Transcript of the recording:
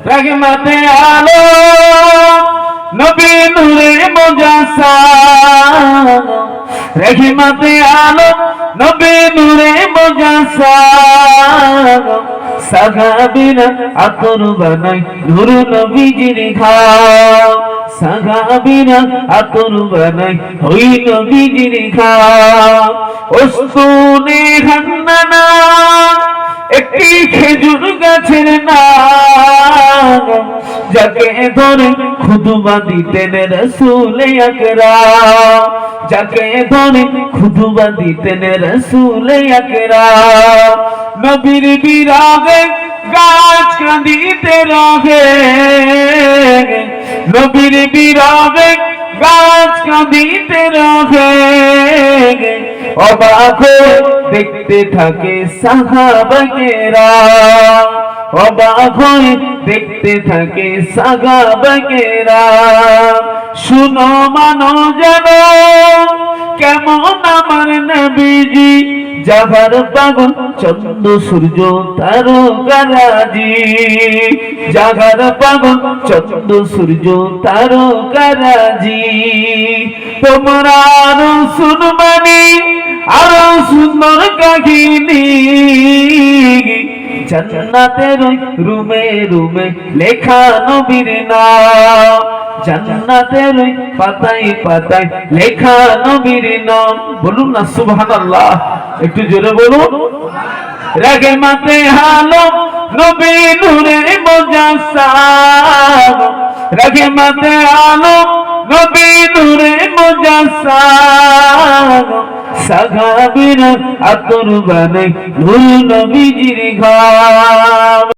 রহমতে আলম নবী নূরে মুজাসসাম, রহমতে আলম নবী নূরে মুজাসসাম। সাহাবীরা আতর বানাই নূর নবীজির ঘাম, সাহাবীরা আতর বানাই ওই নবীজির ঘাম। উস্তুনে হান্নানা একটি খেজুর গাছের নাম, যাকে ধরে খুতবা দিতেন রাসূল আকরাম, যাকে ধরে খুতবা দিতেন রাসূল আকরাম। নবীর বিরাগে গাছ কাঁদিতে রহে, নবীর বিরাগে গাছ কাঁদিতে রহে। অবাক হয়ে দেখতে থাকে সাহাবায়েরা, অবাক হয়ে দেখতে থাকে সাহাবায়েরা। শুনো মানো জানো কেমন আমার নবীজি, যাবার পাগল চন্দ্র সূর্য তারকারাজি, জাগার পাগল চন্দ্র সূর্য তারকারাজি। তোমরা আরো শুনবানি আরো সুন্দর কাহিনী, জান্নাতের রুমে রুমে লেখা নবীর নাম, জান্নাতের পাতায় পাতায় লেখা নবীর নাম। বলুন না সুবহানাল্লাহ, একটু জোরে বলুন। রহমতে আলম নবী নূরে মুজাসসাম, রহমতে আলম নবী নূরে মুজাসসাম। সাহাবীরা আতর বানাই নূর নবীজির ঘাম।